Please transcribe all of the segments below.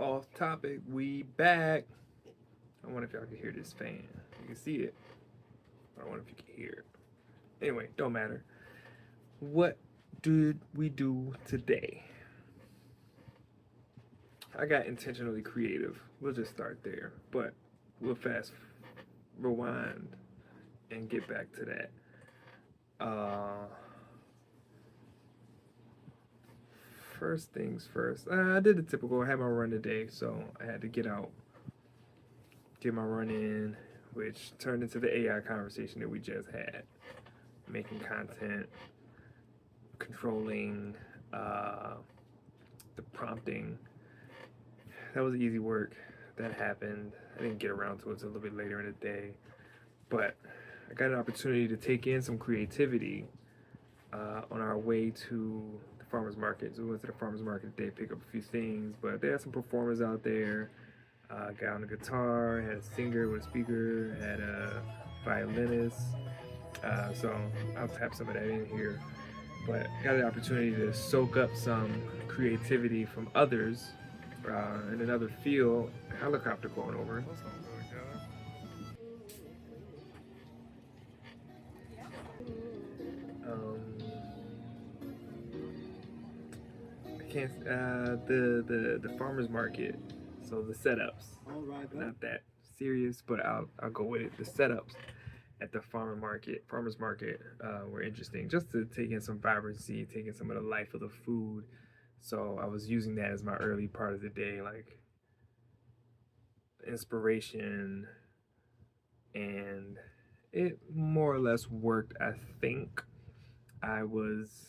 Off topic, we back. I wonder if y'all can hear this fan. You can see it. I wonder if you can hear it. Anyway, don't matter. What did we do today? I got intentionally creative. We'll just start there, but we'll fast rewind and get back to that. First things first. I did the typical. I had my run today, so I had to get out, get my run in, which turned into the AI conversation that we just had. Making content, controlling the prompting. That was easy work. That happened. I didn't get around to it until a little bit later in the day, but I got an opportunity to take in some creativity on our way to the farmers market. So we went to the farmers market today, pick up a few things, but there are some performers out there. A guy on the guitar, had a singer with a speaker, had a violinist. So I'll tap some of that in here. But got the opportunity to soak up some creativity from others in another field. Helicopter going over. I can't. The farmers market. So the setups. Not that serious, but I'll go with it. The setups at the farmers market were interesting, just to take in some vibrancy, take in some of the life of the food. So I was using that as my early part of the day, like inspiration, and it more or less worked. I think I was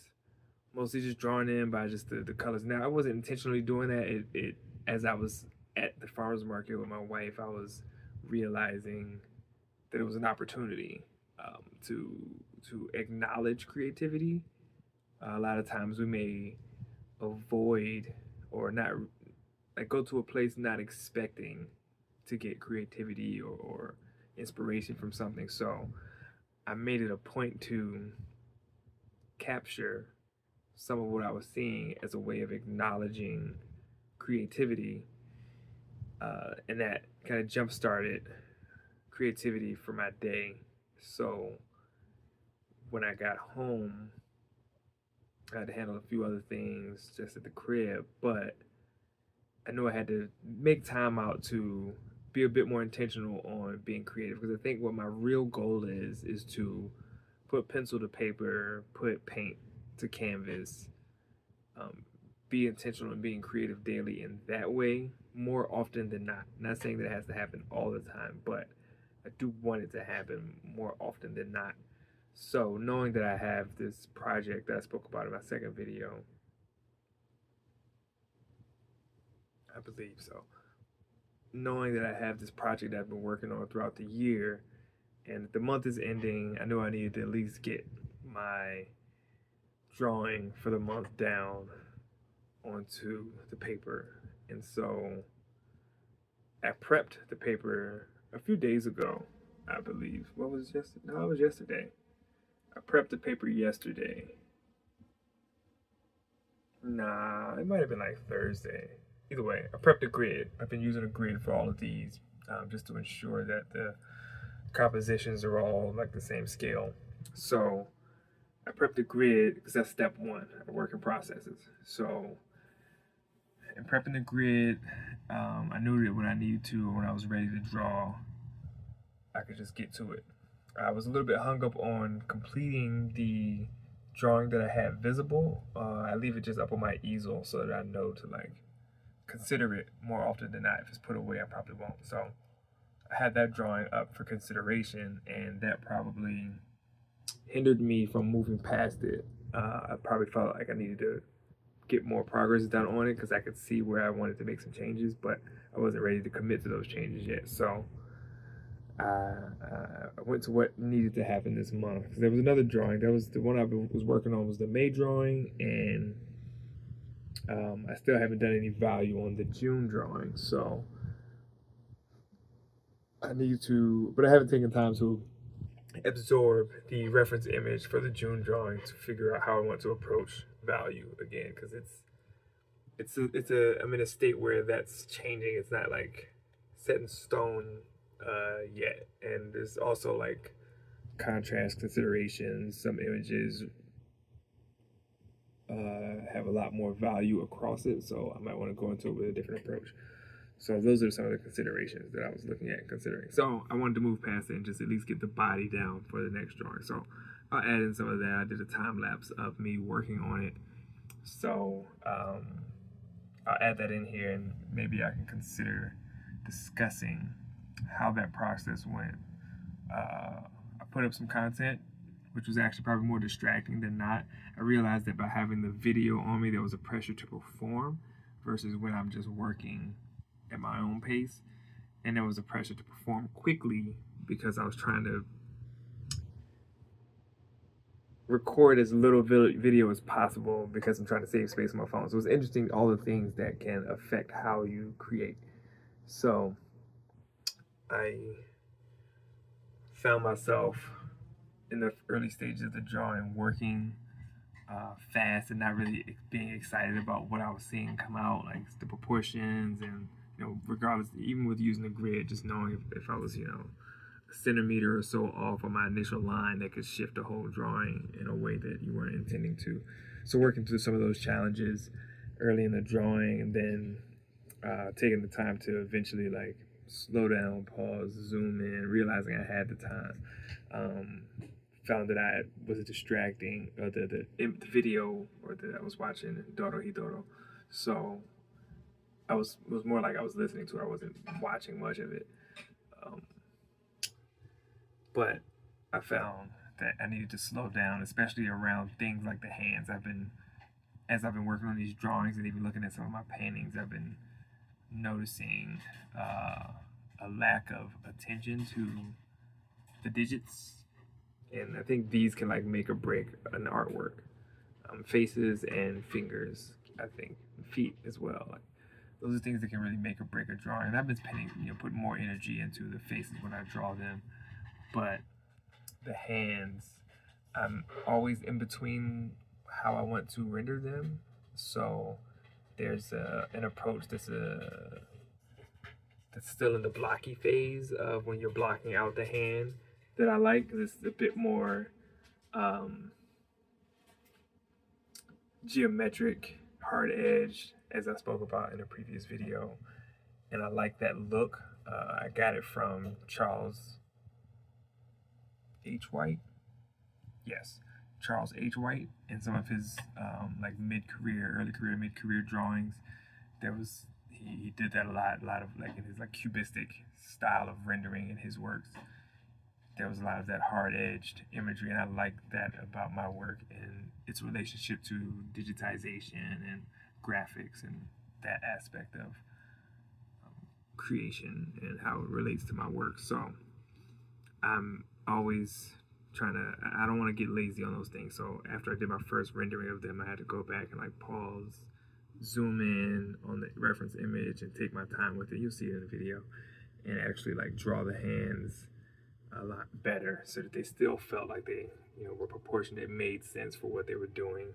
mostly just drawn in by just the colors. Now I wasn't intentionally doing that. It as I was at the farmers market with my wife, I was realizing that it was an opportunity to acknowledge creativity. A lot of times we may avoid or not like go to a place not expecting to get creativity or inspiration from something. So I made it a point to capture some of what I was seeing as a way of acknowledging creativity, and that kind of jump started creativity for my day. So when I got home, I had to handle a few other things just at the crib, but I knew I had to make time out to be a bit more intentional on being creative, because I think what my real goal is to put pencil to paper, put paint to canvas, be intentional in being creative daily in that way more often than not. Not saying that it has to happen all the time, but I do want it to happen more often than not. So knowing that I have this project that I spoke about in my second video, I believe so. Knowing that I have this project that I've been working on throughout the year, and the month is ending, I knew I needed to at least get my drawing for the month down onto the paper. And so I prepped the paper a few days ago, I believe. What was it yesterday? No, it was yesterday. I prepped the paper yesterday. Nah, it might have been like Thursday. Either way, I prepped a grid. I've been using a grid for all of these, just to ensure that the compositions are all like the same scale. So I prepped the grid because that's step one of working processes. So in prepping the grid, I knew that when I needed to, or when I was ready to draw, I could just get to it. I was a little bit hung up on completing the drawing that I had visible. I leave it just up on my easel so that I know to like consider it more often than not. If it's put away, I probably won't. So I had that drawing up for consideration, and that probably hindered me from moving past it. I probably felt like I needed to get more progress done on it because I could see where I wanted to make some changes, but I wasn't ready to commit to those changes yet. So I went to what needed to happen this month. There was another drawing. That was the one I was working on, was the May drawing, and I still haven't done any value on the June drawing. So I need to, but I haven't taken time to absorb the reference image for the June drawing to figure out how I want to approach value again, because I'm in a state where that's changing. It's not like set in stone yet, and there's also like contrast considerations. Some images have a lot more value across it, so I might want to go into it with a different approach. So those are some of the considerations that I was looking at and considering. So I wanted to move past it and just at least get the body down for the next drawing. So I'll add in some of that. I did a time lapse of me working on it. So I'll add that in here, and maybe I can consider discussing how that process went. I put up some content, which was actually probably more distracting than not. I realized that by having the video on me, there was a pressure to perform versus when I'm just working at my own pace. And there was a pressure to perform quickly because I was trying to record as little video as possible because I'm trying to save space on my phone. So it's interesting, all the things that can affect how you create. So I found myself in the early stages of the drawing working fast and not really being excited about what I was seeing come out, like the proportions, and regardless, even with using the grid, just knowing if I was a centimeter or so off on my initial line, that could shift the whole drawing in a way that you weren't intending to. So working through some of those challenges early in the drawing, and then taking the time to eventually like slow down, pause, zoom in, realizing I had the time. Found that I was distracting the video or that I was watching Doro Hidoro. So it was more like I was listening to it. I wasn't watching much of it. But I found that I needed to slow down, especially around things like the hands. As I've been working on these drawings and even looking at some of my paintings, I've been noticing a lack of attention to the digits. And I think these can like make or break an artwork. Faces and fingers, I think, feet as well. Like those are things that can really make or break a drawing. And I've been putting more energy into the faces when I draw them, but the hands, I'm always in between how I want to render them. So there's an approach that's still in the blocky phase of when you're blocking out the hand that I like, because it's a bit more geometric, hard edged, as I spoke about in a previous video. And I like that look. I got it from Charles H. White. Yes, Charles H. White, in some of his like early career, mid-career drawings. He did that a lot of like in his like cubistic style of rendering in his works. There was a lot of that hard-edged imagery, and I like that about my work and its relationship to digitization and graphics and that aspect of creation and how it relates to my work. So I'm always I don't want to get lazy on those things. So after I did my first rendering of them, I had to go back and like pause, zoom in on the reference image and take my time with it. You'll see it in the video, and actually like draw the hands a lot better so that they still felt like they were proportionate, made sense for what they were doing.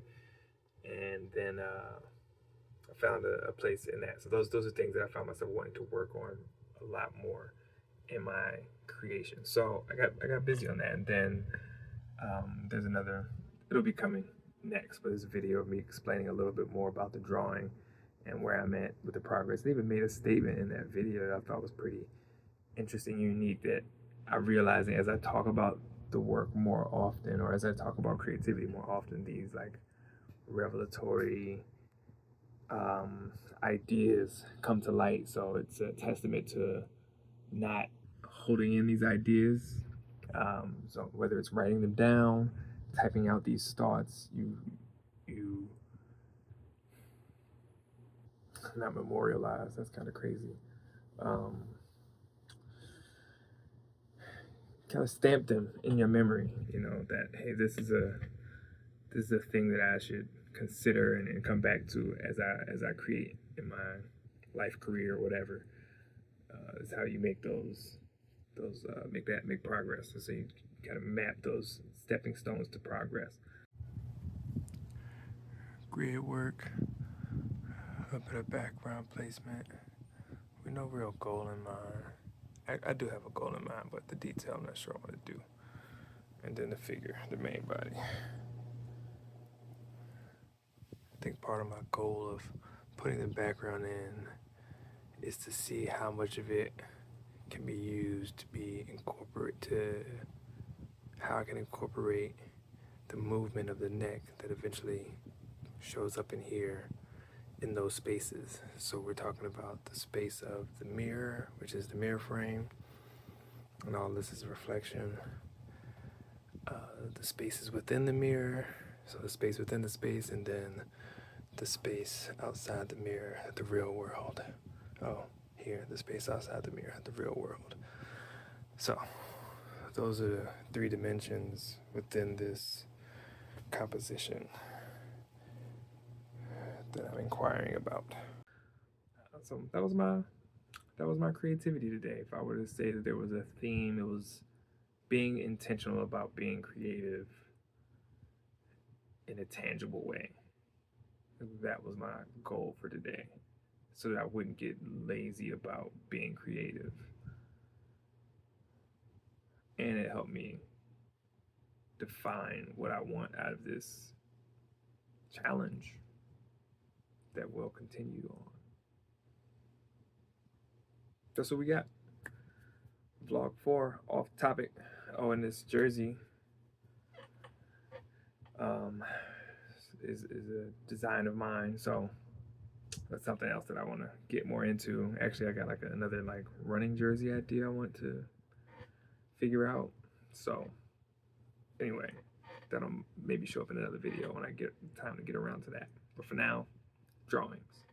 And then I found a place in that. So those are things that I found myself wanting to work on a lot more in my creation. So I got busy on that, and then there's another, it'll be coming next, but there's a video of me explaining a little bit more about the drawing and where I'm at with the progress. They even made a statement in that video that I thought was pretty interesting, unique, that I'm realizing as I talk about the work more often, or as I talk about creativity more often, these like revelatory ideas come to light. So it's a testament to not holding in these ideas. So whether it's writing them down, typing out these thoughts, you not memorialize. That's kind of crazy. Kind of stamp them in your memory, that hey, this is a thing that I should consider and come back to as I create in my life, career, or whatever. Is how you make make progress. So you kind of map those stepping stones to progress. Grid work, a little bit of background placement with no real goal in mind. I do have a goal in mind, but the detail I'm not sure I want to do. And then the figure, the main body. I think part of my goal of putting the background in is to see how much of it can be used to be incorporated, to how I can incorporate the movement of the neck that eventually shows up in here in those spaces. So we're talking about the space of the mirror, which is the mirror frame, and all this is a reflection. The spaces within the mirror, so the space within the space, and then the space outside the mirror, the real world. Oh, here, the space outside the mirror, the real world. So those are 3 dimensions within this composition that I'm inquiring about. So that was my creativity today. If I were to say that there was a theme, it was being intentional about being creative in a tangible way. That was my goal for today, so that I wouldn't get lazy about being creative. And it helped me define what I want out of this challenge that will continue on. That's what we got. Vlog 4, off topic. Oh, and this jersey is a design of mine, so that's something else that I want to get more into. Actually, I got like another like running jersey idea I want to figure out. So anyway, that'll maybe show up in another video when I get time to get around to that. But for now, drawings.